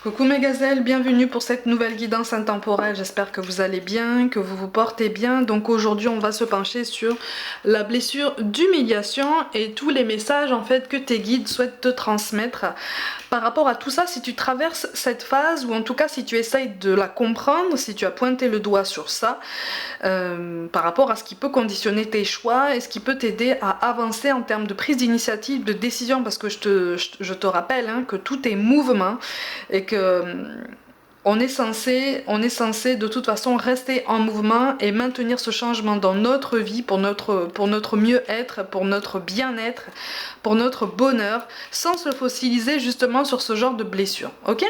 Coucou mes gazelles, bienvenue pour cette nouvelle guidance intemporelle, j'espère que vous allez bien, que vous vous portez bien. Donc aujourd'hui on va se pencher sur la blessure d'humiliation et tous les messages en fait que tes guides souhaitent te transmettre. Par rapport à tout ça, si tu traverses cette phase, ou en tout cas si tu essayes de la comprendre, si tu as pointé le doigt sur ça, par rapport à ce qui peut conditionner tes choix et ce qui peut t'aider à avancer en termes de prise d'initiative, de décision, parce que je te rappelle que tout est mouvement et que on est censé de toute façon rester en mouvement et maintenir ce changement dans notre vie pour notre mieux-être, pour notre bien-être, pour notre bonheur, sans se fossiliser justement sur ce genre de blessure, ok ?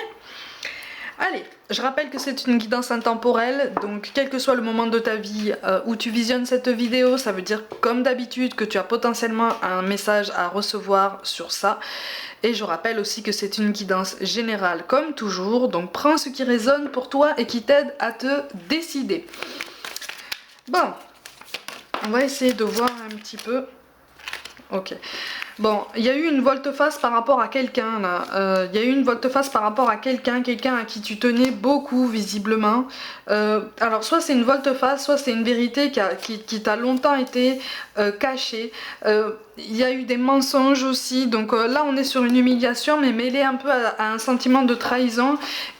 Allez, je rappelle que c'est une guidance intemporelle, donc quel que soit le moment de ta vie où tu visionnes cette vidéo, ça veut dire comme d'habitude que tu as potentiellement un message à recevoir sur ça. Et je rappelle aussi que c'est une guidance générale comme toujours, donc prends ce qui résonne pour toi et qui t'aide à te décider. Bon, on va essayer de voir un petit peu. Ok. Bon, il y a eu une volte-face par rapport à quelqu'un là. Il y a eu une volte-face par rapport à quelqu'un à qui tu tenais beaucoup visiblement. Alors soit c'est une volte-face, soit c'est une vérité qui t'a longtemps été cachée. Il y a eu des mensonges aussi, donc là on est sur une humiliation mais mêlée un peu à un sentiment de trahison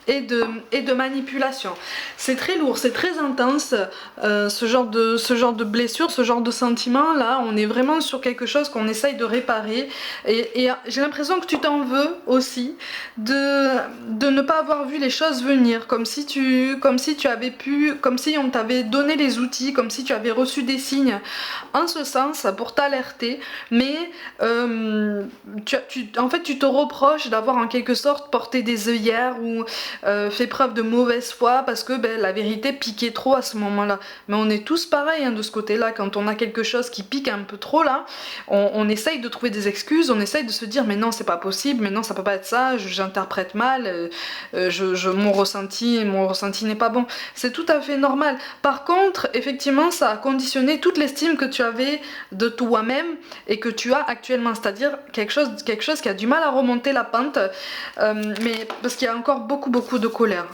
et de manipulation. C'est très lourd, c'est très intense, ce genre de blessure, ce genre de sentiment là, on est vraiment sur quelque chose qu'on essaye de réparer et j'ai l'impression que tu t'en veux aussi de ne pas avoir vu les choses venir, comme si tu avais pu, comme si on t'avait donné les outils, comme si tu avais reçu des signes en ce sens pour t'alerter, mais en fait tu te reproches d'avoir en quelque sorte porté des œillères ou fait preuve de mauvaise foi parce que la vérité piquait trop à ce moment-là. Mais on est tous pareils de ce côté-là, quand on a quelque chose qui pique un peu trop là, on essaye de trouver des excuses, on essaye de se dire mais non c'est pas possible, mais non ça peut pas être ça, j'interprète mal, mon ressenti n'est pas bon. C'est tout à fait normal. Par contre, effectivement, ça a conditionné toute l'estime que tu avais de toi-même et que tu as actuellement, c'est-à-dire quelque chose qui a du mal à remonter la pente, mais parce qu'il y a encore beaucoup de colère.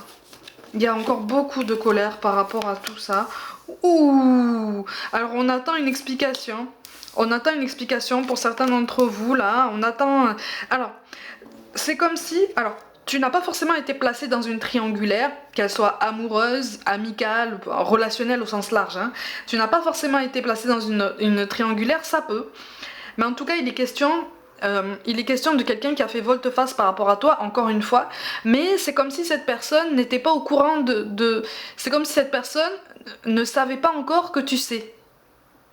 Il y a encore beaucoup de colère par rapport à tout ça. Ouh. Alors on attend une explication. On attend une explication pour certains d'entre vous là. On attend. Alors, c'est comme si. Alors, tu n'as pas forcément été placé dans une triangulaire, qu'elle soit amoureuse, amicale, relationnelle au sens large. Tu n'as pas forcément été placé dans une triangulaire, ça peut. Mais en tout cas, il est question de quelqu'un qui a fait volte-face par rapport à toi, encore une fois, mais c'est comme si cette personne n'était pas au courant C'est comme si cette personne ne savait pas encore que tu sais.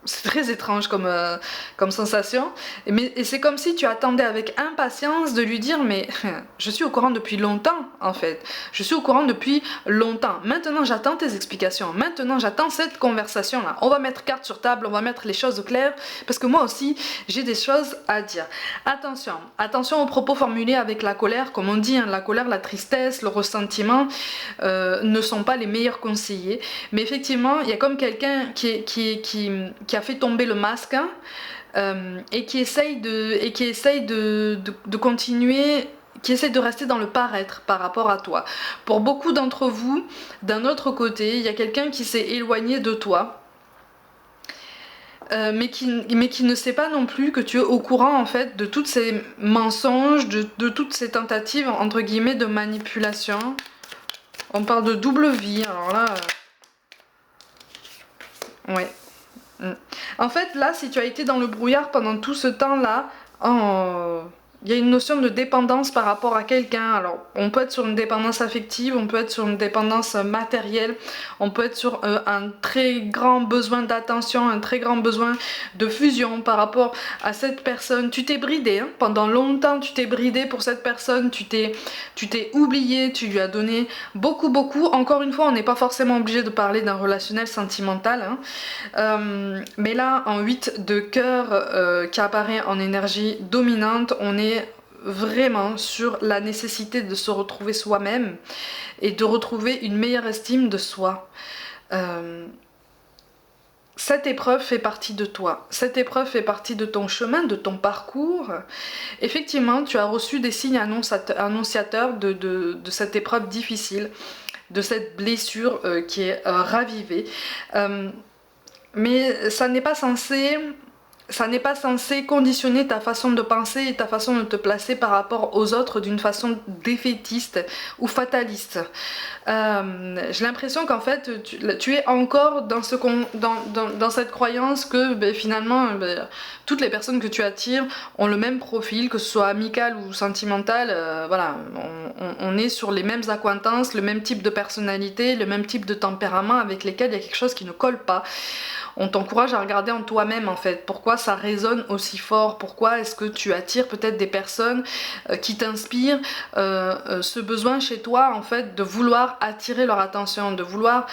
C'est très étrange comme sensation, et c'est comme si tu attendais avec impatience de lui dire mais je suis au courant depuis longtemps en fait, je suis au courant depuis longtemps, maintenant j'attends tes explications, maintenant j'attends cette conversation là, on va mettre carte sur table, on va mettre les choses au clair, parce que moi aussi j'ai des choses à dire. Attention aux propos formulés avec la colère, comme on dit, la colère, la tristesse, le ressentiment ne sont pas les meilleurs conseillers, mais effectivement il y a comme quelqu'un qui a fait tomber le masque et qui essaye de continuer, qui essaie de rester dans le paraître par rapport à toi. Pour beaucoup d'entre vous, d'un autre côté, il y a quelqu'un qui s'est éloigné de toi, mais qui ne sait pas non plus que tu es au courant en fait de tous ces mensonges, de toutes ces tentatives entre guillemets de manipulation. On parle de double vie, alors là... Ouais. En fait, là, si tu as été dans le brouillard pendant tout ce temps-là, il y a une notion de dépendance par rapport à quelqu'un. Alors, on peut être sur une dépendance affective, on peut être sur une dépendance matérielle, on peut être sur un très grand besoin d'attention, un très grand besoin de fusion par rapport à cette personne. Tu t'es bridé, pendant longtemps tu t'es bridé pour cette personne, tu t'es oublié, tu lui as donné beaucoup. Encore une fois, on n'est pas forcément obligé de parler d'un relationnel sentimental, mais là, en 8 de cœur qui apparaît en énergie dominante, on est vraiment sur la nécessité de se retrouver soi-même et de retrouver une meilleure estime de soi. cette épreuve fait partie de toi, cette épreuve fait partie de ton chemin, de ton parcours. Effectivement, tu as reçu des signes annonciateurs de cette épreuve difficile, de cette blessure qui est ravivée. Mais ça n'est pas censé... Ça n'est pas censé conditionner ta façon de penser et ta façon de te placer par rapport aux autres d'une façon défaitiste ou fataliste. J'ai l'impression qu'en fait tu es encore dans cette croyance que finalement toutes les personnes que tu attires ont le même profil, que ce soit amical ou sentimental. Voilà, on est sur les mêmes accointances, le même type de personnalité, le même type de tempérament avec lesquels il y a quelque chose qui ne colle pas. On t'encourage à regarder en toi-même en fait, pourquoi ça résonne aussi fort, pourquoi est-ce que tu attires peut-être des personnes qui t'inspirent ce besoin chez toi en fait de vouloir attirer leur attention, de vouloir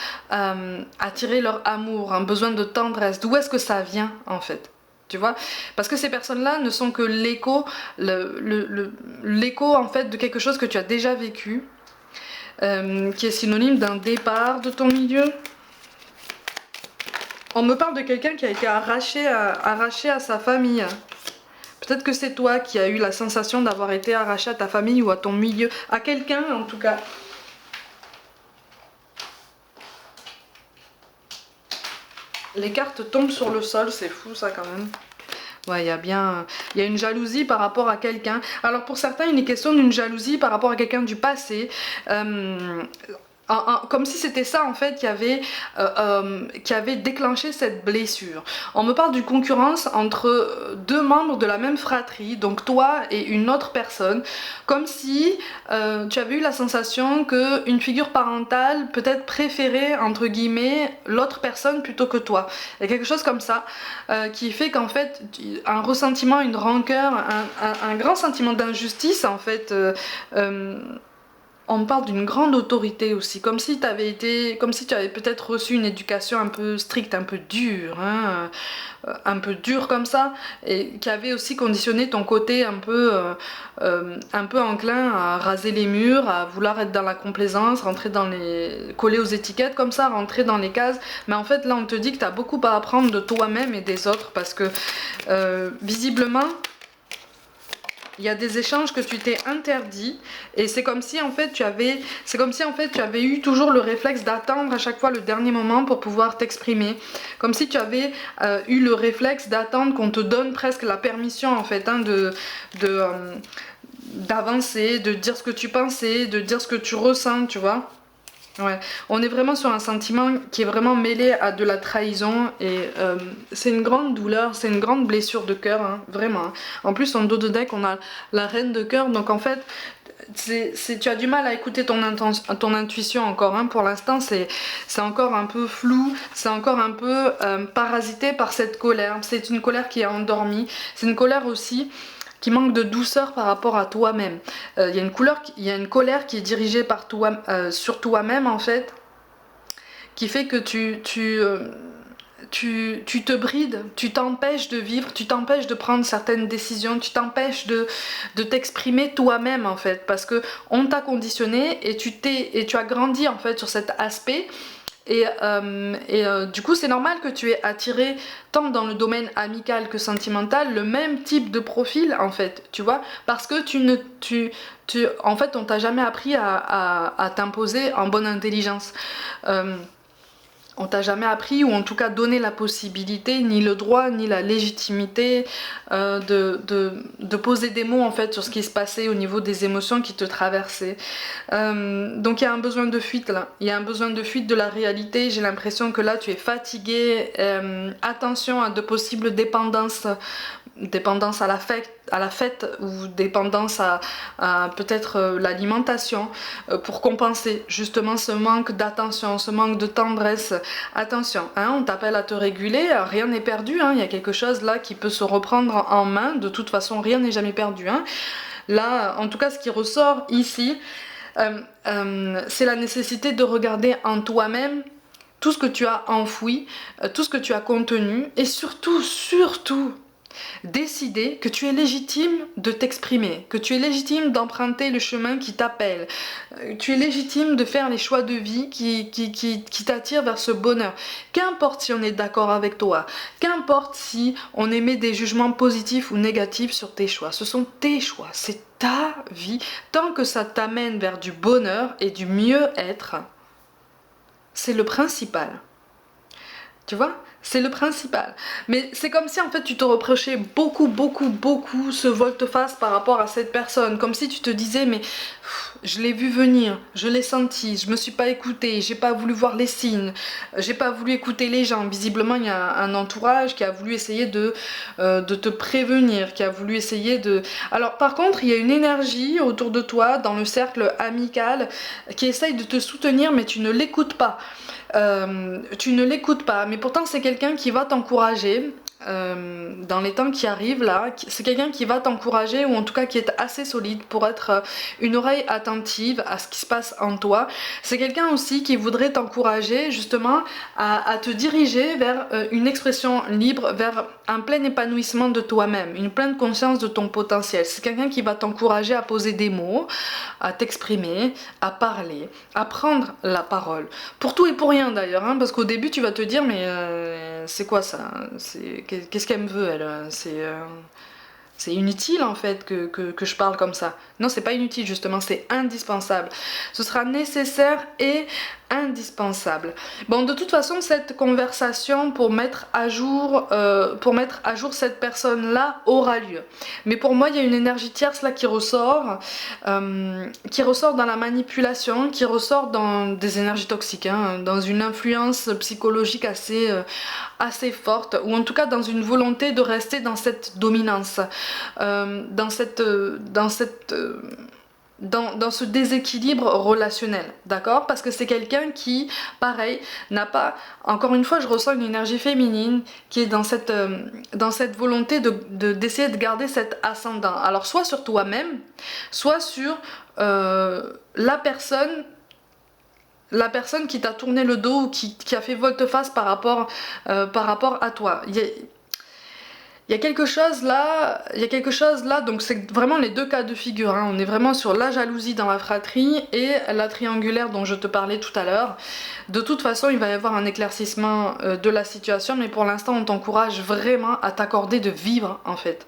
attirer leur amour, un besoin de tendresse. D'où est-ce que ça vient en fait? Tu vois, parce que ces personnes-là ne sont que l'écho, l'écho en fait de quelque chose que tu as déjà vécu, qui est synonyme d'un départ de ton milieu. On me parle de quelqu'un qui a été arraché à sa famille. Peut-être que c'est toi qui as eu la sensation d'avoir été arraché à ta famille ou à ton milieu, à quelqu'un en tout cas. Les cartes tombent sur le sol, c'est fou ça quand même. Ouais, il y a une jalousie par rapport à quelqu'un. Alors pour certains, il est question d'une jalousie par rapport à quelqu'un du passé. Comme si c'était ça en fait qui avait déclenché cette blessure. On me parle d'une concurrence entre deux membres de la même fratrie, donc toi et une autre personne, comme si tu avais eu la sensation qu'une figure parentale peut-être préférait entre guillemets l'autre personne plutôt que toi. Il y a quelque chose comme ça qui fait qu'en fait un ressentiment, une rancœur, un grand sentiment d'injustice en fait. On me parle d'une grande autorité aussi, comme si tu avais peut-être reçu une éducation un peu stricte, un peu dure, hein, un peu dure comme ça, et qui avait aussi conditionné ton côté un peu enclin à raser les murs, à vouloir être dans la complaisance, coller aux étiquettes comme ça, rentrer dans les cases. Mais en fait là on te dit que tu as beaucoup à apprendre de toi-même et des autres, parce que visiblement il y a des échanges que tu t'es interdit, et c'est comme si en fait tu avais eu toujours le réflexe d'attendre à chaque fois le dernier moment pour pouvoir t'exprimer, comme si tu avais eu le réflexe d'attendre qu'on te donne presque la permission en fait, hein, d'avancer, de dire ce que tu pensais, de dire ce que tu ressens, tu vois. Ouais, on est vraiment sur un sentiment qui est vraiment mêlé à de la trahison, et c'est une grande douleur, c'est une grande blessure de cœur, hein, vraiment. Hein. En plus en dos de deck on a la reine de cœur, donc en fait tu as du mal à écouter ton intuition encore, hein. Pour l'instant c'est encore un peu flou, c'est encore un peu parasité par cette colère. C'est une colère qui est endormie, c'est une colère aussi qui manque de douceur par rapport à toi-même. Il y a une colère qui est dirigée par toi, sur toi-même en fait, qui fait que tu te brides, tu t'empêches de vivre, tu t'empêches de prendre certaines décisions, tu t'empêches de t'exprimer toi-même en fait, parce que on t'a conditionné et tu as grandi en fait sur cet aspect. Et du coup c'est normal que tu aies attiré tant dans le domaine amical que sentimental le même type de profil en fait, tu vois, parce que en fait on t'a jamais appris à t'imposer en bonne intelligence. On t'a jamais appris, ou en tout cas donné la possibilité, ni le droit, ni la légitimité de poser des mots en fait sur ce qui se passait au niveau des émotions qui te traversaient. Donc il y a un besoin de fuite là, il y a un besoin de fuite de la réalité. J'ai l'impression que là tu es fatigué. Attention à de possibles dépendances à la fête ou dépendance à peut-être l'alimentation, pour compenser justement ce manque d'attention, ce manque de tendresse. Attention, hein, on t'appelle à te réguler, rien n'est perdu, hein, il y a quelque chose là qui peut se reprendre en main. De toute façon rien n'est jamais perdu, hein. Là en tout cas ce qui ressort ici, c'est la nécessité de regarder en toi-même tout ce que tu as enfoui, tout ce que tu as contenu, et surtout Décider que tu es légitime de t'exprimer, que tu es légitime d'emprunter le chemin qui t'appelle, tu es légitime de faire les choix de vie qui t'attirent vers ce bonheur. Qu'importe si on est d'accord avec toi, qu'importe si on émet des jugements positifs ou négatifs sur tes choix, ce sont tes choix, c'est ta vie. Tant que ça t'amène vers du bonheur et du mieux-être, c'est le principal. Tu vois, c'est le principal. Mais c'est comme si en fait tu te reprochais beaucoup ce volte-face par rapport à cette personne. Comme si tu te disais mais je l'ai vu venir, je l'ai senti, je me suis pas écoutée, j'ai pas voulu voir les signes, j'ai pas voulu écouter les gens. Visiblement il y a un entourage qui a voulu essayer de te prévenir, qui a voulu essayer de... Alors par contre il y a une énergie autour de toi, dans le cercle amical, qui essaye de te soutenir mais tu ne l'écoutes pas. Tu ne l'écoutes pas, mais pourtant c'est quelqu'un qui va t'encourager dans les temps qui arrivent là. C'est quelqu'un qui va t'encourager, ou en tout cas qui est assez solide pour être une oreille attentive à ce qui se passe en toi. C'est quelqu'un aussi qui voudrait t'encourager justement à te diriger vers une expression libre, vers un plein épanouissement de toi-même, une pleine conscience de ton potentiel. C'est quelqu'un qui va t'encourager à poser des mots, à t'exprimer, à parler, à prendre la parole. Pour tout et pour rien d'ailleurs, hein, parce qu'au début tu vas te dire mais c'est quoi ça, qu'est-ce qu'elle me veut elle, c'est inutile en fait que je parle comme ça. Non, c'est pas inutile justement, c'est indispensable. Ce sera nécessaire et indispensable. Bon, de toute façon, cette conversation pour mettre à jour cette personne-là aura lieu. Mais pour moi, il y a une énergie tierce là qui ressort dans la manipulation, qui ressort dans des énergies toxiques, hein, dans une influence psychologique assez forte, ou en tout cas dans une volonté de rester dans cette dominance, dans ce déséquilibre relationnel, d'accord? Parce que c'est quelqu'un qui, pareil, n'a pas... Encore une fois, je ressens une énergie féminine qui est dans cette volonté d'essayer de garder cet ascendant. Alors, soit sur toi-même, soit sur la personne qui t'a tourné le dos ou qui a fait volte-face par rapport à toi. Il y a quelque chose là, donc c'est vraiment les deux cas de figure, hein. On est vraiment sur la jalousie dans la fratrie et la triangulaire dont je te parlais tout à l'heure. De toute façon, il va y avoir un éclaircissement de la situation, mais pour l'instant, on t'encourage vraiment à t'accorder de vivre en fait.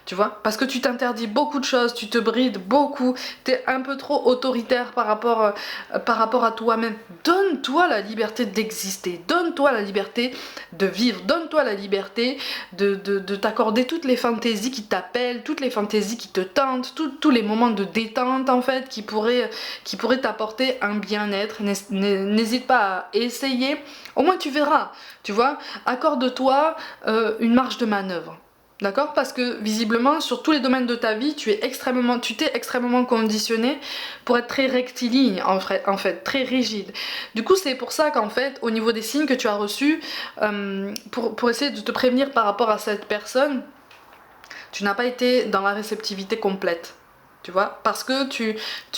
Tu vois, parce que tu t'interdis beaucoup de choses, tu te brides beaucoup, t'es un peu trop autoritaire par rapport à toi-même. Donne-toi la liberté d'exister, donne-toi la liberté de vivre, donne-toi la liberté de t'accorder toutes les fantaisies qui t'appellent, toutes les fantaisies qui te tentent, tous les moments de détente en fait qui pourraient t'apporter un bien-être. N'hésite pas à essayer, au moins tu verras, tu vois, accorde-toi une marge de manœuvre. D'accord? Parce que visiblement, sur tous les domaines de ta vie, tu t'es extrêmement conditionné pour être très rectiligne, en fait, très rigide. Du coup, c'est pour ça qu'en fait, au niveau des signes que tu as reçus, pour essayer de te prévenir par rapport à cette personne, tu n'as pas été dans la réceptivité complète. Tu vois, parce que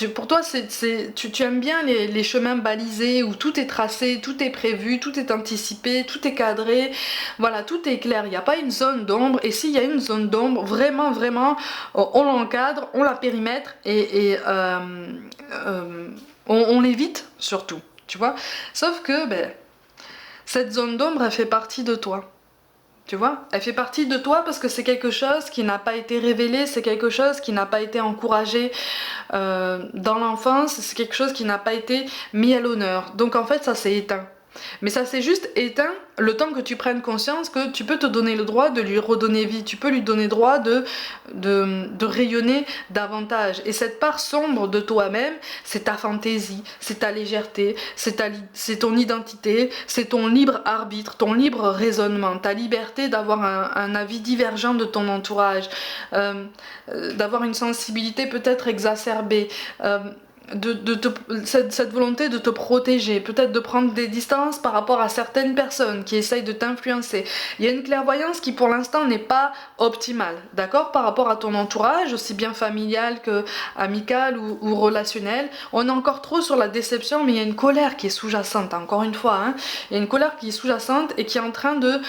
pour toi, tu aimes bien les chemins balisés où tout est tracé, tout est prévu, tout est anticipé, tout est cadré, voilà, tout est clair, il n'y a pas une zone d'ombre, et s'il y a une zone d'ombre, vraiment, on l'encadre, on la périmètre, et on l'évite surtout, tu vois. Sauf que, cette zone d'ombre, elle fait partie de toi. Tu vois, elle fait partie de toi parce que c'est quelque chose qui n'a pas été révélé, c'est quelque chose qui n'a pas été encouragé dans l'enfance, c'est quelque chose qui n'a pas été mis à l'honneur. Donc en fait, ça s'est éteint. Mais ça s'est juste éteint le temps que tu prennes conscience que tu peux te donner le droit de lui redonner vie, tu peux lui donner le droit de rayonner davantage. Et cette part sombre de toi-même, c'est ta fantaisie, c'est ta légèreté, c'est ton identité, c'est ton libre arbitre, ton libre raisonnement, ta liberté d'avoir un avis divergent de ton entourage, d'avoir une sensibilité peut-être exacerbée. cette volonté de te protéger, peut-être de prendre des distances par rapport à certaines personnes qui essayent de t'influencer. Il y a une clairvoyance qui pour l'instant n'est pas optimale, d'accord, par rapport à ton entourage, aussi bien familial que amical ou relationnel. On est encore trop sur la déception, mais il y a une colère qui est sous-jacente, encore une fois, hein. Il y a une colère qui est sous-jacente et qui est en train de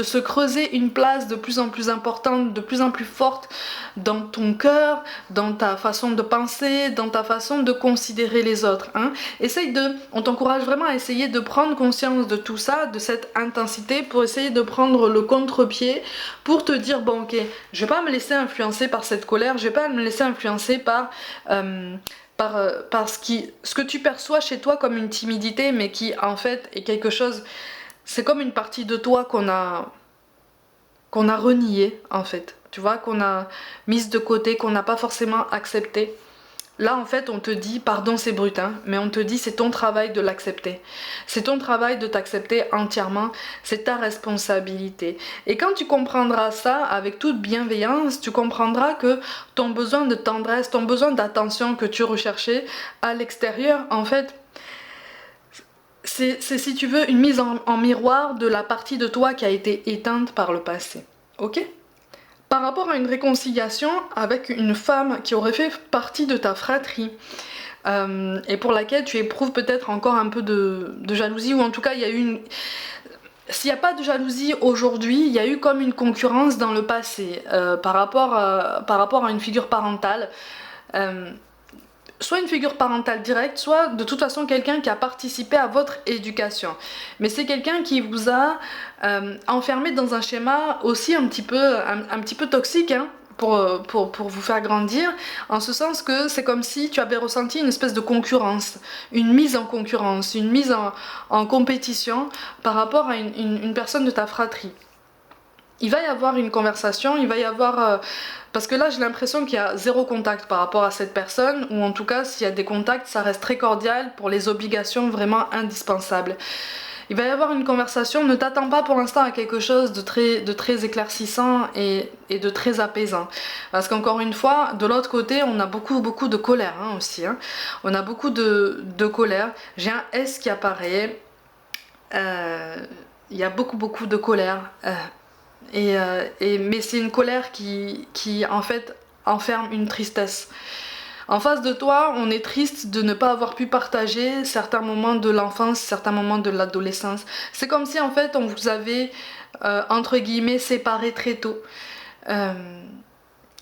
se creuser une place de plus en plus importante, de plus en plus forte dans ton cœur, dans ta façon de penser, dans ta façon de considérer les autres, hein. On t'encourage vraiment à essayer de prendre conscience de tout ça, de cette intensité, pour essayer de prendre le contre-pied, pour te dire bon ok, je vais pas me laisser influencer par cette colère, je vais pas me laisser influencer par ce que tu perçois chez toi comme une timidité, mais qui en fait est quelque chose, c'est comme une partie de toi qu'on a reniée en fait, tu vois, qu'on a mise de côté, qu'on n'a pas forcément accepté. Là en fait on te dit, pardon c'est brut hein, mais on te dit c'est ton travail de l'accepter. C'est ton travail de t'accepter entièrement, c'est ta responsabilité. Et quand tu comprendras ça avec toute bienveillance, tu comprendras que ton besoin de tendresse, ton besoin d'attention que tu recherchais à l'extérieur, en fait, c'est si tu veux une mise en miroir de la partie de toi qui a été éteinte par le passé. Ok ? Par rapport à une réconciliation avec une femme qui aurait fait partie de ta fratrie et pour laquelle tu éprouves peut-être encore un peu de jalousie, ou en tout cas il y a eu une... S'il n'y a pas de jalousie aujourd'hui, il y a eu comme une concurrence dans le passé par rapport à une figure parentale. Soit une figure parentale directe, soit de toute façon quelqu'un qui a participé à votre éducation. Mais c'est quelqu'un qui vous a enfermé dans un schéma aussi un petit peu toxique, hein, pour vous faire grandir, en ce sens que c'est comme si tu avais ressenti une espèce de concurrence, une mise en concurrence, une mise en compétition par rapport à une personne de ta fratrie. Il va y avoir une conversation, il va y avoir... parce que là j'ai l'impression qu'il y a zéro contact par rapport à cette personne, ou en tout cas s'il y a des contacts ça reste très cordial pour les obligations vraiment indispensables. Il va y avoir une conversation, ne t'attends pas pour l'instant à quelque chose de très éclaircissant et de très apaisant. Parce qu'encore une fois, de l'autre côté, on a beaucoup de colère hein, aussi. Hein. On a beaucoup de colère. J'ai un S qui apparaît. Il y a beaucoup de colère. Mais c'est une colère qui en fait enferme une tristesse. En face de toi, on est triste de ne pas avoir pu partager certains moments de l'enfance, certains moments de l'adolescence. C'est comme si en fait on vous avait entre guillemets séparé très tôt.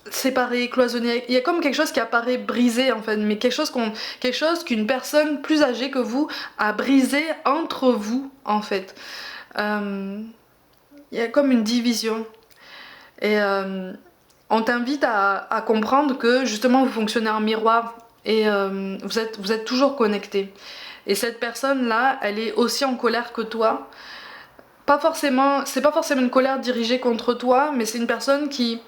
Séparé, cloisonné. Il y a comme quelque chose qui apparaît brisé en fait, mais quelque chose qu'une personne plus âgée que vous a brisé entre vous en fait. Il y a comme une division. Et on t'invite à comprendre que justement vous fonctionnez en miroir et vous êtes toujours connectés. Et cette personne-là, elle est aussi en colère que toi. C'est pas forcément une colère dirigée contre toi, mais c'est une personne qui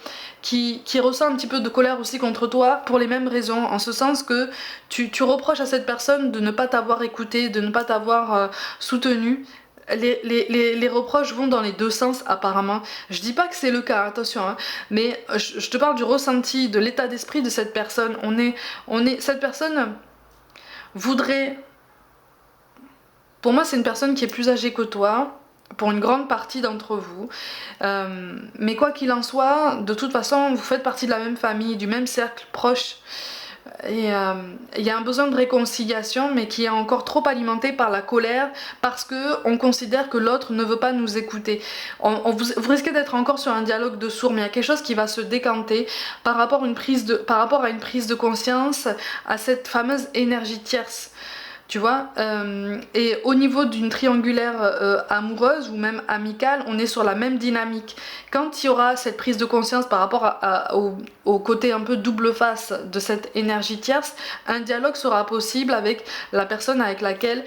ressent un petit peu de colère aussi contre toi pour les mêmes raisons, en ce sens que tu reproches à cette personne de ne pas t'avoir écouté, de ne pas t'avoir soutenu. Les reproches vont dans les deux sens apparemment. Je dis pas que c'est le cas, attention, hein, mais je te parle du ressenti, de l'état d'esprit de cette personne. Cette personne voudrait... Pour moi, c'est une personne qui est plus âgée que toi, pour une grande partie d'entre vous. Mais quoi qu'il en soit, de toute façon, vous faites partie de la même famille, du même cercle proche. Et il y a un besoin de réconciliation, mais qui est encore trop alimenté par la colère, parce que on considère que l'autre ne veut pas nous écouter. Vous risquez d'être encore sur un dialogue de sourds, mais il y a quelque chose qui va se décanter par rapport à une prise de conscience, à cette fameuse énergie tierce. Tu vois, et au niveau d'une triangulaire amoureuse ou même amicale, on est sur la même dynamique. Quand il y aura cette prise de conscience par rapport au côté un peu double face de cette énergie tierce, un dialogue sera possible avec la personne avec laquelle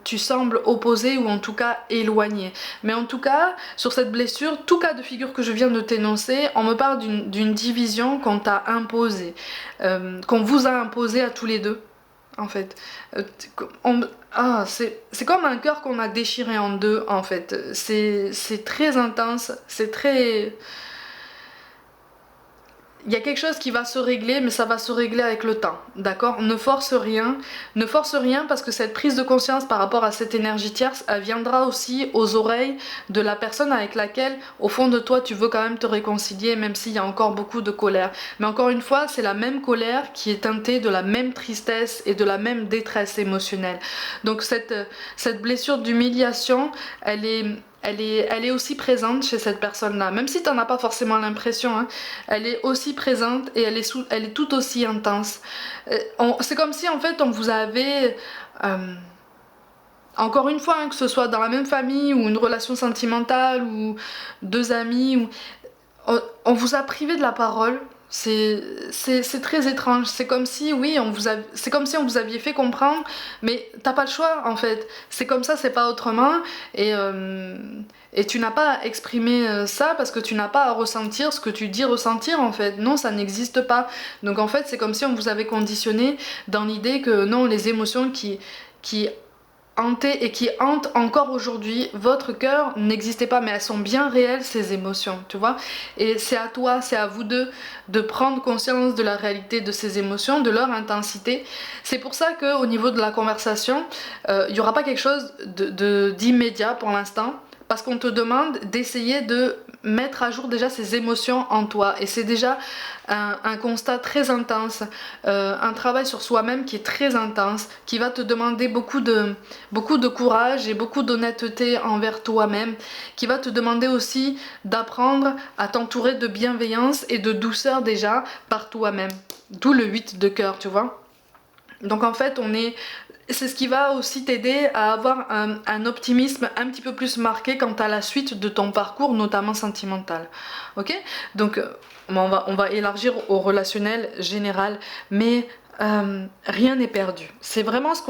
tu sembles opposé ou en tout cas éloigné. Mais en tout cas, sur cette blessure, tout cas de figure que je viens de t'énoncer, on me parle d'une division qu'on t'a imposée, qu'on vous a imposée à tous les deux. En fait, c'est comme un cœur qu'on a déchiré en deux en fait, c'est très intense, c'est très... il y a quelque chose qui va se régler, mais ça va se régler avec le temps, d'accord? Ne force rien, ne force rien parce que cette prise de conscience par rapport à cette énergie tierce, elle viendra aussi aux oreilles de la personne avec laquelle, au fond de toi, tu veux quand même te réconcilier, même s'il y a encore beaucoup de colère. Mais encore une fois, c'est la même colère qui est teintée de la même tristesse et de la même détresse émotionnelle. Donc cette blessure d'humiliation, elle est aussi présente chez cette personne-là, même si tu n'en as pas forcément l'impression, hein, elle est aussi présente et elle est tout aussi intense. C'est comme si en fait on vous avait, encore une fois, hein, que ce soit dans la même famille ou une relation sentimentale ou deux amis, on vous a privé de la parole. C'est très étrange, c'est comme si, oui, c'est comme si on vous aviez fait comprendre, mais t'as pas le choix en fait, c'est comme ça, c'est pas autrement, et tu n'as pas à exprimer ça parce que tu n'as pas à ressentir ce que tu dis ressentir en fait, non, ça n'existe pas. Donc en fait, c'est comme si on vous avait conditionné dans l'idée que non, les émotions qui hantaient et qui hantent encore aujourd'hui votre cœur n'existaient pas, mais elles sont bien réelles, ces émotions, tu vois. Et c'est à toi, c'est à vous deux de prendre conscience de la réalité de ces émotions, de leur intensité. C'est pour ça qu'au niveau de la conversation, il n'y aura pas quelque chose d'immédiat pour l'instant, parce qu'on te demande d'essayer de mettre à jour déjà ces émotions en toi, et c'est déjà un constat très intense, un travail sur soi-même qui est très intense, qui va te demander beaucoup de courage et beaucoup d'honnêteté envers toi-même, qui va te demander aussi d'apprendre à t'entourer de bienveillance et de douceur déjà par toi-même, d'où le 8 de cœur, tu vois. Donc en fait c'est ce qui va aussi t'aider à avoir un optimisme un petit peu plus marqué quant à la suite de ton parcours, notamment sentimental. Ok? Donc on va élargir au relationnel général, mais rien n'est perdu. C'est vraiment ce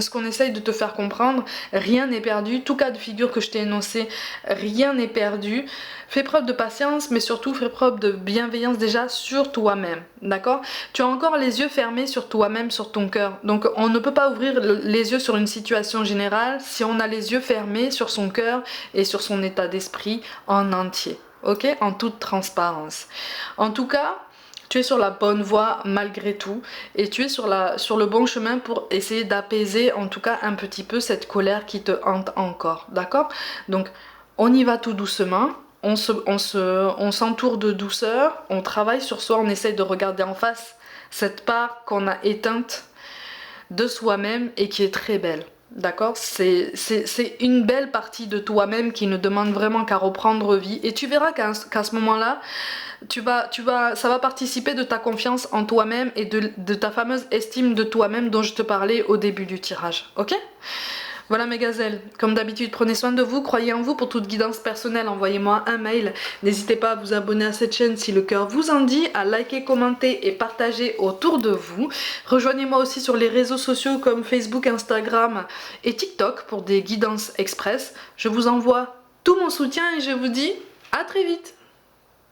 qu'on essaye de te faire comprendre. Rien n'est perdu. Tout cas de figure que je t'ai énoncé, rien n'est perdu. Fais preuve de patience, mais surtout fais preuve de bienveillance déjà sur toi-même. D'accord? Tu as encore les yeux fermés sur toi-même, sur ton cœur. Donc on ne peut pas ouvrir les yeux sur une situation générale si on a les yeux fermés sur son cœur et sur son état d'esprit en entier. Ok? En toute transparence. En tout cas, tu es sur la bonne voie malgré tout et tu es sur le bon chemin pour essayer d'apaiser en tout cas un petit peu cette colère qui te hante encore, d'accord? Donc on y va tout doucement, on s'entoure de douceur, on travaille sur soi, on essaye de regarder en face cette part qu'on a éteinte de soi-même et qui est très belle. D'accord? C'est une belle partie de toi-même qui ne demande vraiment qu'à reprendre vie. Et tu verras qu'à ce moment-là, ça va participer de ta confiance en toi-même et de ta fameuse estime de toi-même dont je te parlais au début du tirage. Ok? Voilà mes gazelles, comme d'habitude prenez soin de vous, croyez en vous. Pour toute guidance personnelle, envoyez-moi un mail. N'hésitez pas à vous abonner à cette chaîne si le cœur vous en dit, à liker, commenter et partager autour de vous. Rejoignez-moi aussi sur les réseaux sociaux comme Facebook, Instagram et TikTok pour des guidances express. Je vous envoie tout mon soutien et je vous dis à très vite.